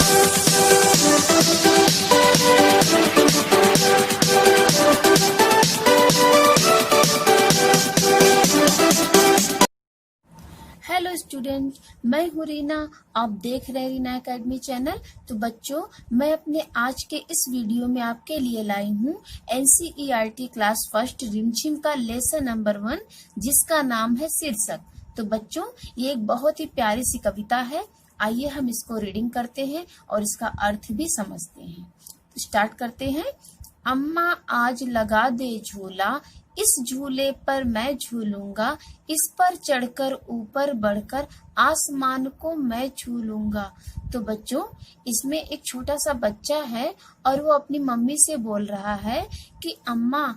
Hello student, मैं हूँ रीना। आप देख रहे हैं रीना एकेडमी चैनल। तो बच्चों, मैं अपने आज के इस वीडियो में आपके लिए लाई हूँ NCERT क्लास फर्स्ट रिमझिम का लेसन नंबर 1, जिसका नाम है शीर्षक। तो बच्चों, ये एक बहुत ही प्यारी सी कविता है। आइए हम इसको रीडिंग करते हैं और इसका अर्थ भी समझते हैं। तो स्टार्ट करते हैं। अम्मा आज लगा दे झूला, इस झूले पर मैं झूलूंगा, इस पर चढ़कर ऊपर बढ़कर आसमान को मैं छू लूंगा। तो बच्चों, इसमें एक छोटा सा बच्चा है और वो अपनी मम्मी से बोल रहा है कि अम्मा,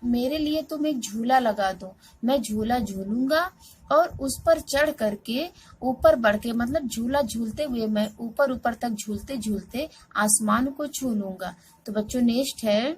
मेरे लिए तुम एक झूला लगा दो, मैं झूला झूलूंगा और उस पर चढ़ करके ऊपर बढ़ के, मतलब झूला झूलते हुए मैं ऊपर ऊपर तक झूलते झूलते आसमान को छू लूंगा। तो बच्चों, नेक्स्ट है,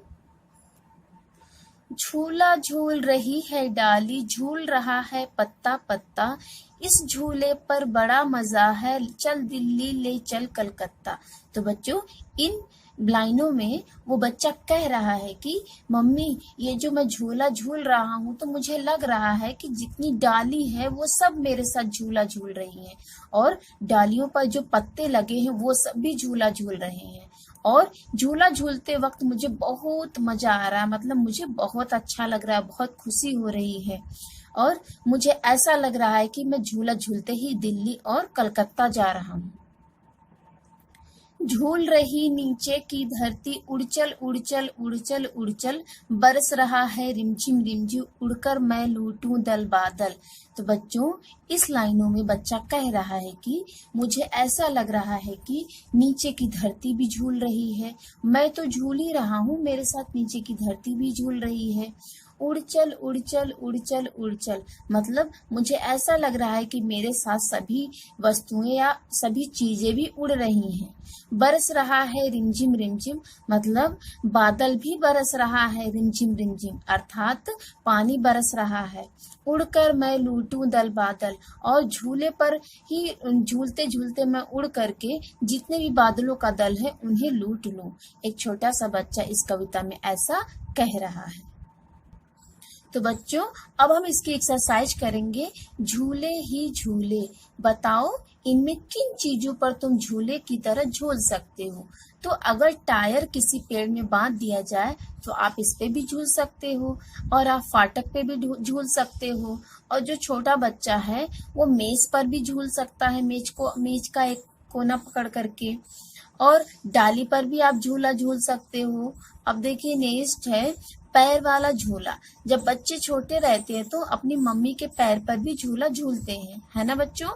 झूला झूल रही है डाली, झूल रहा है पत्ता पत्ता, इस झूले पर बड़ा मजा है, चल दिल्ली ले चल कलकत्ता। तो बच्चों, इन लाइनों में वो बच्चा कह रहा है कि मम्मी, ये जो मैं झूला झूल रहा हूँ तो मुझे लग रहा है कि जितनी डाली है वो सब मेरे साथ झूला झूल रही हैं, और डालियों पर जो पत्ते लगे हैं वो सब भी झूला झूल रहे हैं, और झूला झूलते वक्त मुझे बहुत मजा आ रहा है, मतलब मुझे बहुत अच्छा लग रहा है, बहुत खुशी हो रही है, और मुझे ऐसा लग रहा है कि मैं झूला झूलते ही दिल्ली और कलकत्ता जा रहा हूँ। झूल रही नीचे की धरती, उड़चल उड़चल उड़चल उड़चल, बरस रहा है रिमझिम रिमझिम, उड़कर मैं लूटूं दल बादल। तो बच्चों, इस लाइनों में बच्चा कह रहा है कि मुझे ऐसा लग रहा है कि नीचे की धरती भी झूल रही है, मैं तो झूल ही रहा हूँ, मेरे साथ नीचे की धरती भी झूल रही है। उड़चल उड़चल उड़चल उड़चल, मतलब मुझे ऐसा लग रहा है कि मेरे साथ सभी वस्तुएं या सभी चीजें भी उड़ रही हैं। बरस रहा है रिमझिम रिमझिम, मतलब बादल भी बरस रहा है रिमझिम रिमझिम, अर्थात पानी बरस रहा है। उड़कर मैं लूटूं दल बादल, और झूले पर ही झूलते झूलते मैं उड़ करके जितने भी बादलों का दल है उन्हें लूट लूं। एक छोटा सा बच्चा इस कविता में ऐसा कह रहा है। तो बच्चों, अब हम इसकी एक्सरसाइज करेंगे। झूले ही झूले, बताओ इनमें किन चीजों पर तुम झूले की तरह झूल सकते हो। तो अगर टायर किसी पेड़ में बांध दिया जाए तो आप इस पे भी झूल सकते हो, और आप फाटक पे भी झूल सकते हो, और जो छोटा बच्चा है वो मेज पर भी झूल सकता है, मेज का एक कोना पकड़ करके, और डाली पर भी आप झूला झूल सकते हो। अब देखिए, नेक्स्ट है पैर वाला झूला। जब बच्चे छोटे रहते हैं तो अपनी मम्मी के पैर पर भी झूला झूलते हैं, है ना बच्चों।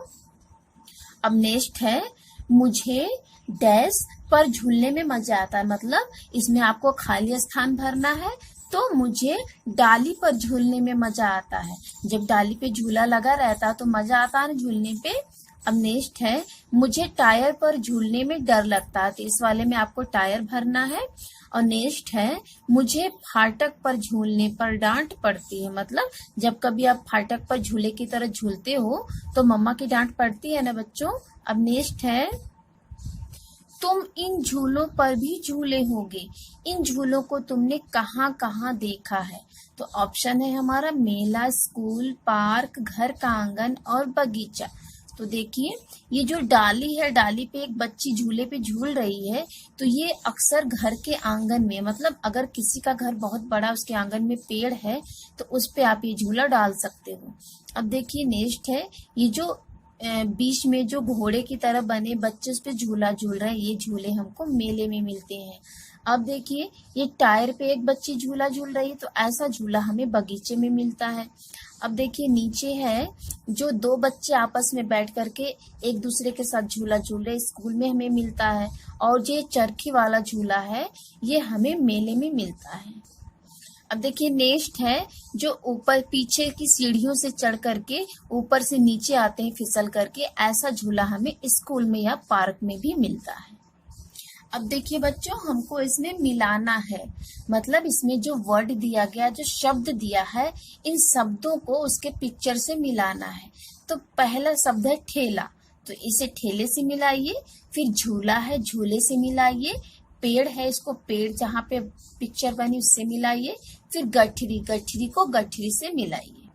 अब नेक्स्ट है, मुझे डैश पर झूलने में मजा आता है, मतलब इसमें आपको खाली स्थान भरना है, तो मुझे डाली पर झूलने में मजा आता है। जब डाली पे झूला लगा रहता है तो मजा आता है झूलने पे। अब नेक्स्ट है, मुझे टायर पर झूलने में डर लगता है, तो इस वाले में आपको टायर भरना है। और नेक्स्ट है, मुझे फाटक पर झूलने पर डांट पड़ती है, मतलब जब कभी आप फाटक पर झूले की तरह झूलते हो तो मम्मा की डांट पड़ती है ना बच्चों। अब नेक्स्ट है, तुम इन झूलों पर भी झूले होगे, इन झूलों को तुमने कहाँ कहाँ देखा है। तो ऑप्शन है हमारा मेला, स्कूल, पार्क, घर का आंगन और बगीचा। तो देखिए, ये जो डाली है, डाली पे एक बच्ची झूले पे झूल रही है, तो ये अक्सर घर के आंगन में, मतलब अगर किसी का घर बहुत बड़ा, उसके आंगन में पेड़ है तो उस पे आप ये झूला डाल सकते हो। अब देखिए, नेक्स्ट है, ये जो बीच में जो घोड़े की तरह बने बच्चे उस पे झूला झूल रहे हैं, ये झूले हमको मेले में मिलते हैं। अब देखिए, ये टायर पे एक बच्ची झूला झूल रही है, तो ऐसा झूला हमें बगीचे में मिलता है। अब देखिए, नीचे है, जो दो बच्चे आपस में बैठ करके एक दूसरे के साथ झूला झूल रहे, स्कूल में हमें मिलता है। और ये चरखी वाला झूला है, ये हमें मेले में मिलता है। अब देखिए, नेक्स्ट है, जो ऊपर पीछे की सीढ़ियों से चढ़ करके ऊपर से नीचे आते हैं फिसल करके, ऐसा झूला हमें स्कूल में या पार्क में भी मिलता है। अब देखिए बच्चों, हमको इसमें मिलाना है, मतलब इसमें जो वर्ड दिया गया, जो शब्द दिया है, इन शब्दों को उसके पिक्चर से मिलाना है। तो पहला शब्द है ठेला, तो इसे ठेले से मिलाइए। फिर झूला है, झूले से मिलाइए। पेड़ है, इसको पेड़ जहाँ पे पिक्चर बनी उससे मिलाइए। फिर गठरी, गठरी को गठरी से मिलाइए।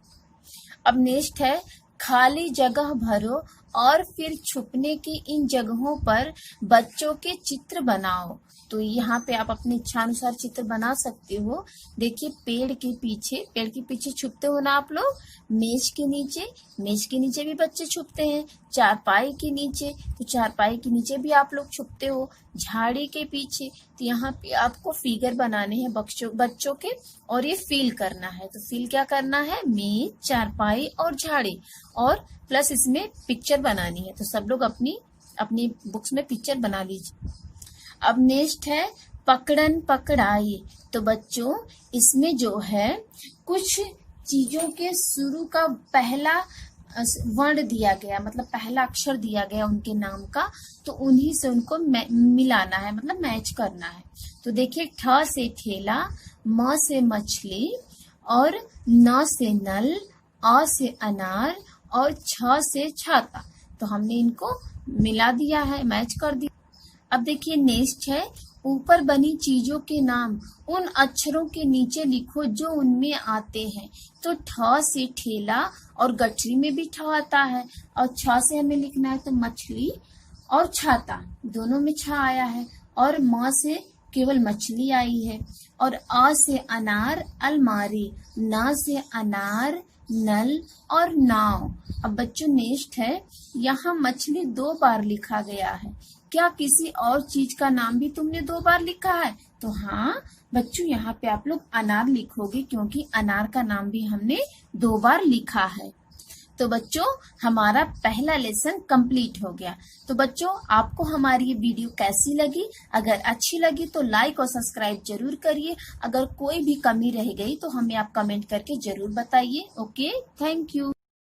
अब नेक्स्ट है खाली जगह भरो और फिर छुपने की इन जगहों पर बच्चों के चित्र बनाओ। तो यहाँ पे आप अपनी इच्छा अनुसार चित्र बना सकते हो। देखिए पेड़ के पीछे छुपते हो ना आप लोग। मेज के नीचे भी बच्चे छुपते हैं। चारपाई के नीचे, तो चारपाई के नीचे भी आप लोग छुपते हो। झाड़ी के पीछे, तो यहाँ पे आपको फिगर बनाने हैं बच्चों के, और ये फील करना है। तो फील क्या करना है, मेज, चारपाई और झाड़ी, और प्लस इसमें पिक्चर बनानी है। तो सब लोग अपनी अपनी बुक्स में पिक्चर बना लीजिए। अब नेक्स्ट है पकड़न पकड़ाई। तो बच्चों इसमें जो है कुछ चीजों के शुरू का पहला वर्ण दिया गया, मतलब पहला अक्षर दिया गया उनके नाम का, तो उन्हीं से उनको मिलाना है, मतलब मैच करना है। तो देखिए ठ से ठेला, म से मछली, और न से नल, अ से अनार, और छ से छाता। तो हमने इनको मिला दिया है, मैच कर दिया। अब देखिए नेक्स्ट है ऊपर बनी चीजों के नाम उन अक्षरों के नीचे लिखो जो उनमें आते हैं। तो ठ से ठेला, और गठरी में भी ठ आता है, और छ से हमें लिखना है तो मछली और छाता, दोनों में छ आया है। और म से केवल मछली आई है, और अ से अनार, अलमारी, न से अनार, नल, और नाव। अब बच्चों नेक्स्ट है यहाँ मछली 2 बार लिखा गया है। क्या किसी और चीज का नाम भी तुमने 2 बार लिखा है? तो हाँ बच्चों, यहाँ पे आप लोग अनार लिखोगे, क्योंकि अनार का नाम भी हमने 2 बार लिखा है। तो बच्चों हमारा पहला लेसन कंप्लीट हो गया। तो बच्चों आपको हमारी ये वीडियो कैसी लगी? अगर अच्छी लगी तो लाइक और सब्सक्राइब जरूर करिए। अगर कोई भी कमी रह गई तो हमें आप कमेंट करके जरूर बताइए। Okay, thank you.